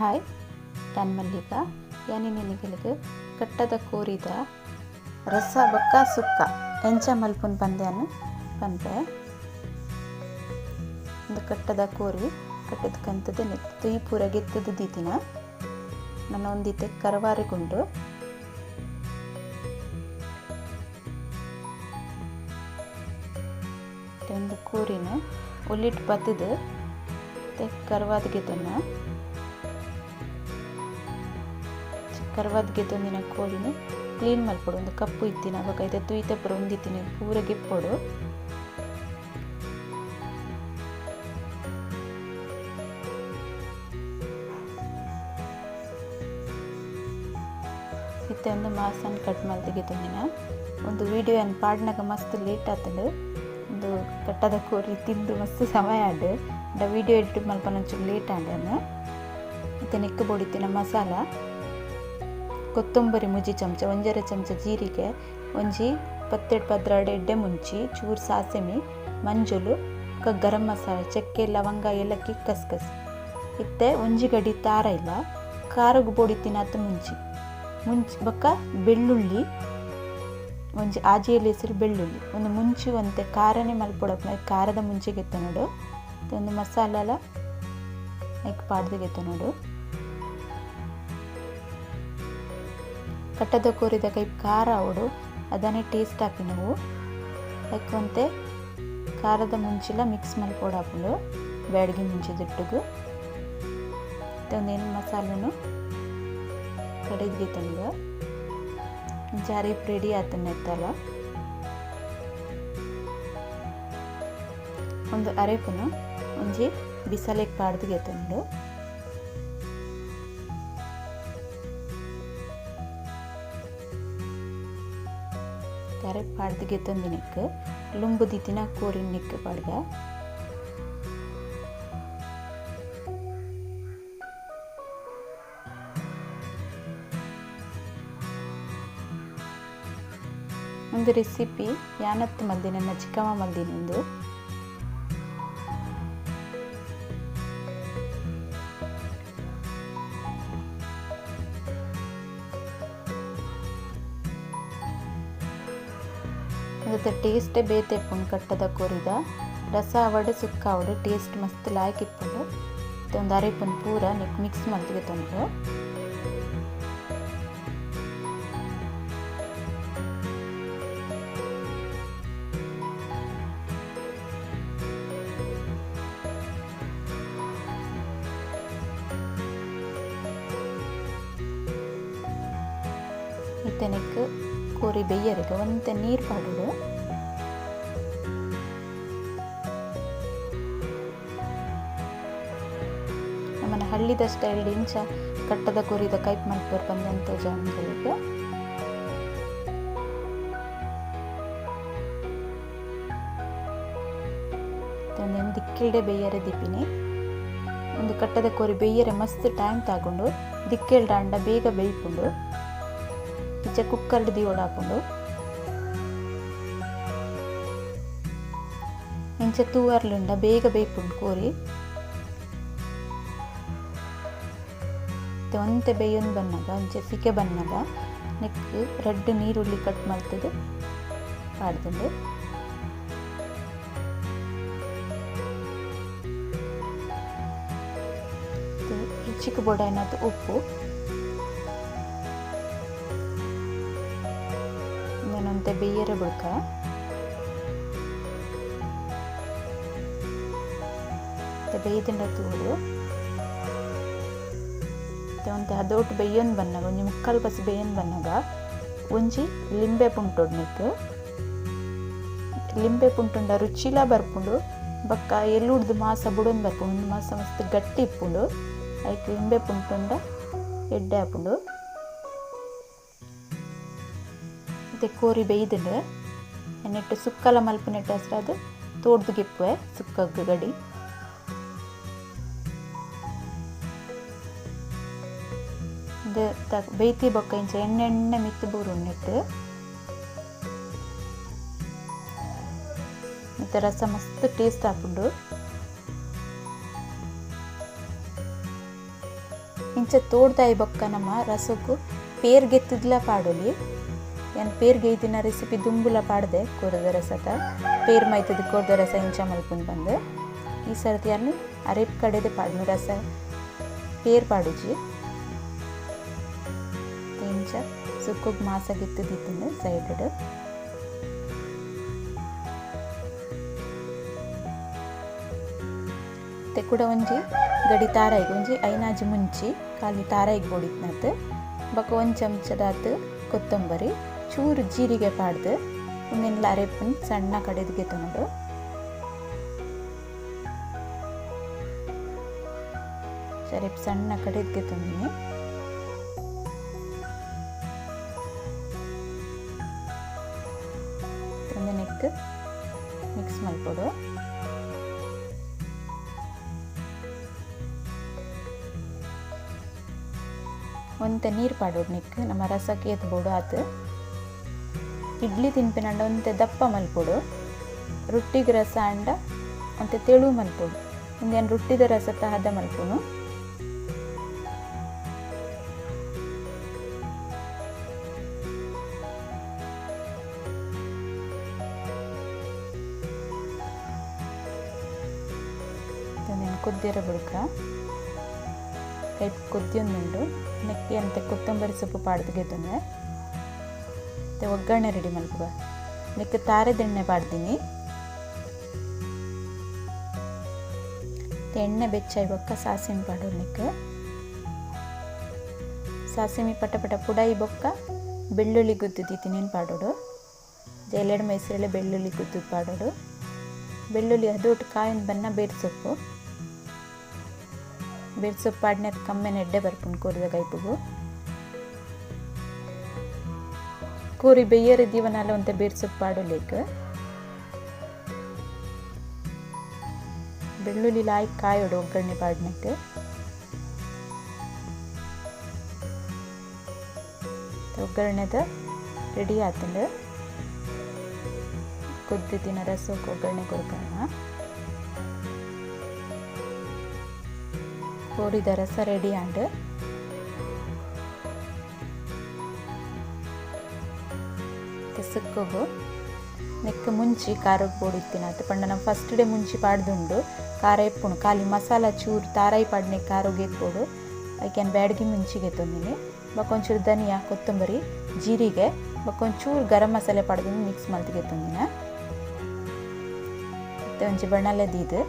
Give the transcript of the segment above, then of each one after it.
Hi, ನಾನು ಮಲ್ಲಿಕಾ. ನಿನಗೆ ಕಟ್ಟದ ಕೋರಿದ ರಸ ಬೊಕ್ಕ ಸುಕ್ಕ ಎಂಚ ಮಲ್ಪುನ ಪಂದ್ಯನು ಪಂಪೆ ಒಂದು ಕಟ್ಟದ ಕೋರಿ ಕಟ್ಟದ ಕಂತದ ತುಯಿ ಪೂರ ಗೆತ್ತದ ದೀತಿನ ನನ್ನ ಒಂದಿತ್ತೆ ಕರವಾರಿಗುಂಡು ಒಂದು ಕೋರಿನ ಒಲ್ಲಿಟ್ಟು ಬತ್ತದು ಕರ್ವಾದ ಗೆತನ ಕರ್ವಾದ ಗೆತ್ತೊಂದಿನ ಕೋಳಿನ ಕ್ಲೀನ್ ಮಲ್ಪಡು ಒಂದು ಕಪ್ಪು ಇತ್ತಿನ ಅವಾಗ ಇದು ತುಯ್ತ ಪುರ ಒಂದಿತ್ತಿನ ಪೂರ ಗೆಪ್ಪೊಡು ಇತ್ತೆ ಒಂದು ಮಾಸನ್ ಕಟ್ ಮಲ್ತಿಗೆತ್ತೊಂದಿನ ಒಂದು ವಿಡಿಯೋ ಏನು ಪಾಡ್ನಾಗ ಮಸ್ತ್ ಲೇಟ್ ಆತಂಡು ಒಂದು ಕಟ್ಟದ ಕೋರಿ ತಿಂದು ಮಸ್ತ್ ಸಮಯ ಆಡು ವಿಡಿಯೋ ಎಡಿಟ್ ಮಲ್ಪನ ಒಂಚೂರು ಲೇಟ್ ಆಂಡನ್ನು ಮತ್ತು ನೆಕ್ಕು ಬೊಡಿತಿನ ಮಸಾಲ ಕೊತ್ತಂಬರಿ ಮುಜಿ ಚಮಚ ಒಂಜರ ಚಮಚ ಜೀರಿಗೆ ಒಂಜಿ 17-18 ಎಡ್ಡೆ ಮುಂಚಿ ಚೂರು ಸಾಸಿಮೆ ಮಂಜುಲು ಗರಂ ಮಸಾಲ ಚಕ್ಕೆ ಲವಂಗ ಏಲಕ್ಕಿ ಕಸ್ಕಸ್ ಇತ್ತೆ ಒಂಜಿ ಗಡಿ ತಾರ ಇಲ್ಲ ಖಾರಗ್ ಬೊಡಿತಿನ ಅತ್ತು ಮುಂಚಿ ಬೊಕ್ಕ ಬೆಳ್ಳುಳ್ಳಿ ಒಂಜಿ ಆಜಿಯಲ್ಲಿ ಹೆಸರು ಬೆಳ್ಳುಳ್ಳಿ ಒಂದು ಮುಂಚಿ ಒಂತೆ ಖಾರನೇ ಮಲ್ಪೊಡಪ್ಪ ಖಾರದ ಮುಂಚೆಗೆತ್ತ ನೋಡು ಒಂದು ಮಸಾಲ ಲೈಕ್ ಪಾಡ್ದಾಗೆತ್ತ ನೋಡು ಕಟ್ಟದ ಕೋರಿದ ಕೈ ಖಾರ ಅವಡು ಅದನ್ನೇ ಟೇಸ್ಟ್ ಹಾಕಿ ನಾವು ಲೈಕ್ ಒಂತೆ ಖಾರದ ಮುಂಚಿಲ ಮಿಕ್ಸ್ ಮಲ್ಪೊಡಾಪುಂಡು ಬ್ಯಾಡಿಗೆ ಮುಂಚಿದಿಟ್ಟುಗು ಒಂದೇನು ಮಸಾಲನು ಕಡೆದ್ಗೆ ತಂದು ಜಾರಿ ರೆಡಿ ಆತನ ಎತ್ತಲ್ಲ ಒಂದು ಅರೆಪುನು ಒಂಜಿ ಬಿಸಲೆಗೆ ಪಾಡ್ದಿಗೆ ತಂದು ಅರೆಪ್ ಪಾಡ್ದಿಗೆ ತಂದಿನಕ್ಕೆ ಲುಂಬು ದಿತಿನ ಕೋರಿನ ನಿಕ್ಕೆ ಪಾಡ್ಗ ಒಂದು ರೆಸಿಪಿ ಯಾನತ್ತು ಮಲ್ದಿ ನನ್ನ ಚಿಕ್ಕಮ್ಮ ಮಲ್ದಿನೊಂದು ಅದರ ಟೇಸ್ಟೇ ಬೇತೆ ಇಪ್ಪುಂಡು ಕಟ್ಟದ ಕೋರಿದ ರಸ ಅವಡು ಸುಕ್ಕ ಅವಡು ಟೇಸ್ಟ್ ಮಸ್ತ್ ಲಾಯ್ಕ್ ಇಪ್ಪುಂಡು ಒಂದು ಅರೆಪುನ್ ಪೂರ ನೆಕ್ ಮಿಕ್ಸ್ ಮಲ್ತಿಗೆ ತಂದು ಇತ್ತನೆಕ್ ಕೋರಿ ಬೆಯ್ಯರಿಗೆ ಒಂತೆ ನೀರು ಪಾಡುಡು ನಮ್ಮನೆ ಹಳ್ಳಿದ ಸ್ಟೈಲ್ ಇಂಚ ಕಟ್ಟದ ಕೋರಿದ ಕೈಪ್ ಮಲ್ಪರ್ ಬಂದಂಥ ಜನಗಳಿಗೆ ಒಂದೊಂದು ದಿಕ್ಕಿಲ್ಡೆ ಬೆಯ್ಯರೆ ದಿಪ್ಪಿನಿ ಒಂದು ಕಟ್ಟದ ಕೋರಿ ಬೆಯ್ಯರೆ ಮಸ್ತ್ ಟೈಮ್ ತಗೊಂಡು ದಿಕ್ಕಿಲ್ಡ ಅಂಡ ಬೇಗ ಬೇಯ್ಪುಂಡು ಇಚ್ಚೆ ಕುಕ್ಕರ್ಡ್ ದಿಯೋಡ ಹಾಕೊಂಡು ಇಂಚೆ ತೂವರ್ಲುಂಡ ಬೇಗ ಬೇಯ್ಪುಂಡು ಕೋರಿ ಒಂತೆ ಬೇಯೊಂದು ಬನ್ನಾಗ ಇಂಚೆ ಸಿಕೆ ಬನ್ನಾಗ ನೆಕ್ ರೆಡ್ ನೀರುಳ್ಳಿ ಕಟ್ ಮಾಡ್ತದೆ ಪಾಡ್ದುಂಡು ಚಿಕ್ಕ ಬೋಡ ಏನಾದ್ರು ಉಪ್ಪು ಇನ್ನೊಂತೆ ಬೇಯರೆ ಬಳ್ಕ ಬೇಯ್ದಿಂಡ ತೂಡು ಒಂತೆ ಅದೊಟ್ಟು ಬೇಯೊಂದು ಬನ್ನಾಗ ಒಂಜಿ ಮುಕ್ಕಾಲು ಬಸ್ ಬೇಯೊಂದು ಬನ್ನಾಗ ಒಂಜಿ ಲಿಂಬೆ ಪುಂಟೋಡು ನೆಕ್ ಲಿಂಬೆ ಪುಂಟುಂಡ ರುಚಿಲ ಬರ್ಪುಂಡು ಬಕ್ಕ ಎಳ್ಳುಡ್ದು ಮಾಸ ಬುಡೊಂದು ಬರ್ಪುಂಡು ಒಂದು ಮಾಸ ಮಸ್ತ್ ಗಟ್ಟಿ ಇಪ್ಪುಂಡು ಐಕ್ ಲಿಂಬೆ ಪುಂಟುಂಡ ಎಡ್ಡೆ ಹಾಪುಂಡು ಮತ್ತು ಕೋರಿ ಬೇಯ್ದುಂಡು ನೆಟ್ಟು ಸುಕ್ಕಲ ಮಲ್ಪುನೆಟ್ಟು ಹೆಸರು ಅದು ತೋಡ್ದು ಗೆಪ್ಪುವೆ ಸುಕ್ಕಗ್ಗ ಗಡಿ ಇದು ಬೇಯ್ತಿ ಬೊಕ್ಕ ಇಂಚ ಎಣ್ಣೆ ಮಿತ್ತು ಬೂರು ನೆಟ್ಟು ಮತ್ತು ರಸ ಮಸ್ತ್ ಟೇಸ್ಟ್ ಹಾಪುಂಡು ಇಂಚ ತೋಡ್ದಾಯಿ ಬೊಕ್ಕ ನಮ್ಮ ರಸಕ್ಕೂ ಪೇರ್ಗೆತ್ತದ್ಲ ಪಾಡೊಲಿ ಏನು ಪೇರ್ಗೆ ಇದಿನ ರೆಸಿಪಿ ದುಂಬುಲ ಪಾಡ್ದೆ ಕೊರದ ರಸತ ಪೇರ್ ಮೈತದ ಕೊರದ ರಸ ಇಂಚ ಮಲ್ಪುಂಡು ಬಂದು ಈ ಸರ್ತಿ ಯಾರು ಅರೆಪ್ ಕಡೆದೆ ಪಾಡ್ನು ರಸ ಪೇರ್ ಪಾಡುಜಿ ಇಂಚ ಸುಕ್ಕುಗ್ ಮಾಸಾಗಿತ್ತದಿತ್ತು ಸೈಡ್ ते ಕೂಡ ಒಂಜಿ ಗಡಿ ತಾರಾಯಿಗೆ ಒಂಜಿ ಐನಾಜಿ ಮುಂಚಿ ಖಾಲಿ ತಾರಾಯಿಗೆ ಬೋಡಿತ್ನತ್ ಬೊಕ ಒಂದು ಚಮಚದಾತು ಕೊತ್ತಂಬರಿ ಚೂರು ಜೀರಿಗೆ ಪಾಡ್ದು ಒಂದೆಲ್ಲ ಅರೆಪ್ಪನ್ ಸಣ್ಣ ಕಡೆದ್ಗೆ ತೊಗೊಂಡು ಸರಿಪ್ ಸಣ್ಣ ಕಡೆದ್ಗೆ ತೊಂದಿನಿ ತೊಂದನೆಕ್ ಮಿಕ್ಸ್ ಮಲ್ಪೊಡು ಒಂತೆ ನೀರು ಪಾಡೋಡು ನಿಕ್ ನಮ್ಮ ರಸಕ್ಕೆ ಎತ್ಬೋಡು ಆತು ಇಡ್ಲಿ ತಿನ್ಪಿನಂಡ ಒಂತೆ ದಪ್ಪ ಮಲ್ಪೊಡು ರೊಟ್ಟಿಗೆ ರಸ ಅಂಡ ಒಂತೆ ತೆಳು ಮಲ್ಪೊಡು ಒಂದೇನು ರೊಟ್ಟಿದ ರಸ ಹದ ಮಲ್ಪುನು ಕುದ್ದಿರ ಬುಡ್ಕ ಕೈ ಕುದ್ದಿಯೊಂದುಂಡು ನೆಕ್ಕಿ ಅಂತ ಕೊತ್ತಂಬರಿ ಸೊಪ್ಪು ಪಾಡ್ದಿಗೆತ್ತಂದ್ರೆ ಮತ್ತು ಒಗ್ಗರಣೆ ರೆಡಿ ಮಲ್ಪುಗ ನೆಕ್ಕ ತಾರೆದೆಣ್ಣೆ ಪಾಡ್ದೀನಿ ಎಣ್ಣೆ ಬೆಚ್ಚಾಯಿ ಬೊಕ್ಕ ಸಾಸಿಮೆ ಪಾಡೋದು ನೆಕ್ಕ ಸಾಸಿಮೆ ಪಟ ಪಟ ಪುಡಾಯಿ ಬೊಕ್ಕ ಬೆಳ್ಳುಳ್ಳಿ ಗುದ್ದಿದ್ದೀನಿ ಪಾಡೋಡು ಜೈಲೆಡ್ ಮೈಸೂರಲ್ಲೇ ಬೆಳ್ಳುಳ್ಳಿ ಗುದ್ದು ಪಾಡೋಡು ಬೆಳ್ಳುಳ್ಳಿ ಅದೊಟ್ಟು ಕಾಯಿಂದ ಬನ್ನ ಬೇರೆ ಸೊಪ್ಪು ಪಾಡ್ನ ಕಮ್ಮೆನ ಎಡ್ಡೆ ಬರ್ಪುಂಡು ಕೂರಿದ ಕೈಪುಗು ಕೂರಿ ಬೆಯ್ಯರ ದೀವನಾಲ ಒಂತೆ ಬೇರೆ ಸೊಪ್ಪು ಪಾಡೋಲೇಕ ಬೆಳ್ಳುಳ್ಳಿ ಲಾಯ್ ಕಾಯೋಡು ಒಗ್ಗರಣೆ ಪಾಡ್ನಕ್ಕೆ ಒಗ್ಗರಣೆದ ರೆಡಿ ಆತಂಡು ಕುದ್ದಿನ ರಸಕ್ಕೆ ಒಗ್ಗರಣೆ ಕೊಡ್ಕೋಣ ಕೋರಿದ ರಸ ರೆಡಿ ಆಂಡು ಸುಕ್ಕೋಗು ನೆಕ್ಕ ಮುಂಚಿ ಖಾರಕ್ಕೆ ಬೋಡಿತ್ತಿನ ಅದು ಪಂಡ ನಾವು ಫಸ್ಟ್ ಡೇ ಮುಂಚಿ ಪಾಡ್ದುಂಡು ಖಾರ ಎಪ್ಪುಣು ಖಾಲಿ ಮಸಾಲ ಚೂರು ತಾರಾಯಿ ಪಾಡ್ನೆ ಖಾರೋಗೆ ಎತ್ಬೋಡು ಅದಕ್ಕೆ ಬ್ಯಾಡ್ಗಿ ಮುಂಚಿಗೆ ತಂದಿನಿ ಬಕ್ಕೊಂಚೂರು ಧನಿಯಾ ಕೊತ್ತಂಬರಿ ಜೀರಿಗೆ ಬಕ್ಕೊಂಚೂರು ಗರಂ ಮಸಾಲೆ ಪಾಡ್ದು ಮಿಕ್ಸ್ ಮಲ್ತಿಗೆ ತಂದಿನ ಮತ್ತು ಒಂಚಿ ಬಣ್ಣಲೆದಿದ್ದು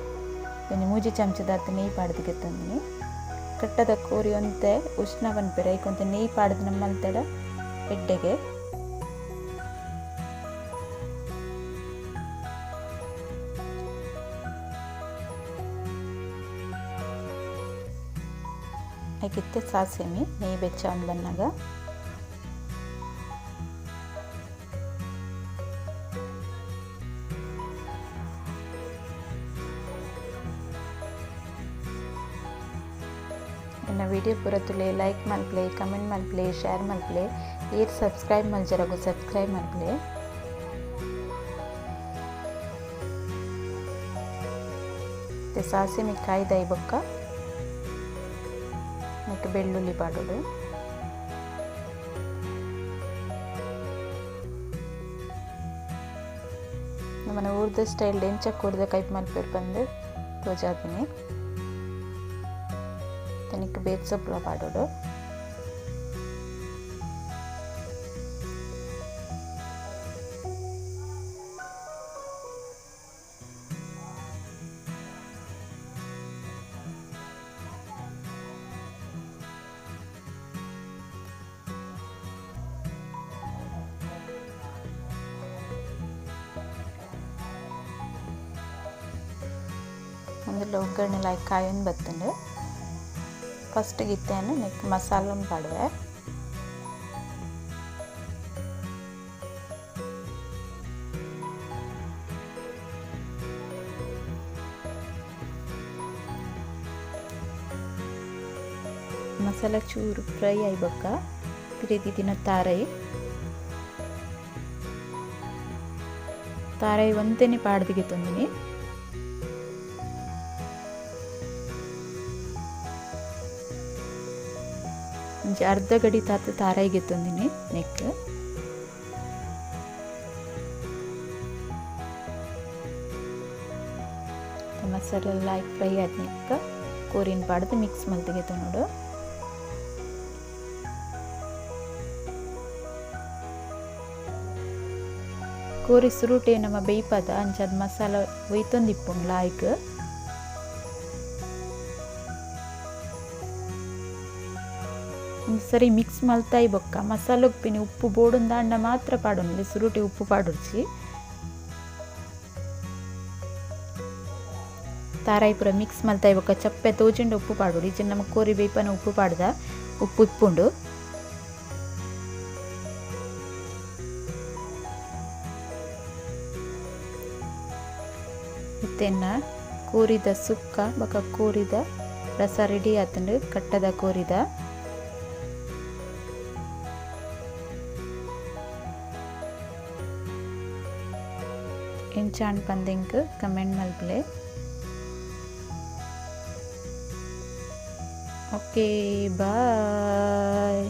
ಒಂದು ಮೂಜಿ ಚಮಚದಾತ ನೆಯ್ಯಿ ಪಾಡ್ದಿಗೆ ತಂದಿನಿ ಕಟ್ಟದ ಕೋರಿ ಒಂತೆ ಉಷ್ಣ ಬನ್ಪೆರ ಈಕೊಂತ ನೆಯ್ಯಿ ಪಾಡ್ದು ನಮ್ಮಲ್ತಡ ಎಡ್ಡೆಗೆ ಹಾಕಿತ್ತೆ ಸಾಸಿಮೆ ನೆಯ್ಯಿ ಬೆಚ್ಚ ಒಂದು ಬನ್ನಾಗ ನನ್ನ ವಿಡಿಯೋ ಪೂರ ತುಲೆ ಲೈಕ್ ಮಲ್ಪಲೆ ಕಮೆಂಟ್ ಮಲ್ಪಲೆ ಶೇರ್ ಮಲ್ಪಲೆ ಏರ್ ಸಬ್ಸ್ಕ್ರೈಬ್ ಮಲ್ಜರಗು ಸಬ್ಸ್ಕ್ರೈಬ್ ಮಲ್ಪಲೆ ಸಾಸಿಮೆ ಕಾಯ್ದೈ ಬೊಕ್ಕ ಮತ್ತು ಬೆಳ್ಳುಳ್ಳಿ ಪಾಡೋದು ನಮ್ಮನೆ ಊರ್ದ ಸ್ಟೈಲ್ ಎಂಚ ಕೂರ್ದ ಕೈಪ್ ಮಲ್ಪೇರು ಬಂದು ತೋಜಾದಿನಿ ತನಿಕ್ ಬೇರೆ ಸೊಪ್ಪು ಪಾಡೋಡು ಒಂದೆಲ್ಲ ಒಗ್ಗರಣೆ ಲಾಯ್ ಕಾಯೊಂದು ಬತ್ತಂಡು ಫಸ್ಟ್ ಗಿತ್ತೇನು ನೆಕ್ ಮಸಾಲ ಪಾಡುವೆ ಮಸಾಲ ಚೂರು ಫ್ರೈ ಆಯ್ಬಕ್ಕ ಪ್ರೀತಿ ದಿನ ತಾರಾಯಿ ಒಂದೇನೆ ಪಾಡ್ದಿಗೆ ತಂದಿನಿ ಒಂಜಿ ಅರ್ಧ ಗಡಿ ತಾತ ತಾರಾಯಿಗೆತ್ತೊಂದಿನಿ ನೆಕ್ ಮಸಾಲೆ ಎಲ್ಲ ಫ್ರೈ ಆದ್ನಿಕ್ಕ ಕೋರಿನ ಪಾಡ್ದು ಮಿಕ್ಸ್ ಮಲ್ತಿಗೆತ ನೋಡು. ಕೋರಿ ಸುರುಟೆ ನಮ್ಮ ಬೇಯ್ಪದ ಅಂಚದ ಮಸಾಲ ಒಯ್ತೊಂದಿಪ್ಪುಂಡು ಲಾಯ್ಕ್ ಸರಿ ಮಿಕ್ಸ್ ಮಲ್ತಾಯಿ ಬೊಕ್ಕ ಮಸಾಲ ಉಪ್ಪಿನ ಉಪ್ಪು ಬೋಡುಂದ ಅಂಡ ಮಾತ್ರ ಪಾಡೊಂದು ಸುರುಟಿ ಉಪ್ಪು ಪಾಡುರ್ಚಿ ತಾರಾಯಿ ಪೂರ ಮಿಕ್ಸ್ ಮಲ್ತಾಯಿ ಬೊಕ್ಕ ಚಪ್ಪೆ ತೋಜುಂಡ ಉಪ್ಪು ಪಾಡುಡು ಈಚೆ ನಮ್ಮ ಕೋರಿ ಬೇಯ್ಪನ ಉಪ್ಪು ಪಾಡ್ದ ಉಪ್ಪು ಇಪ್ಪುಂಡು. ಇತ್ತೆನ್ನ ಕೋರಿದ ಸುಕ್ಕ ಬೊಕ ಕೋರಿದ ರಸ ರೆಡಿ ಆತುಂಡು ಕಟ್ಟದ ಕೋರಿದ ಎಂಚಾಂಡ್ ಪಂದೆಂಕ್ ಕಮೆಂಟ್ ಮಲ್ಪಲೆ. Okay bye.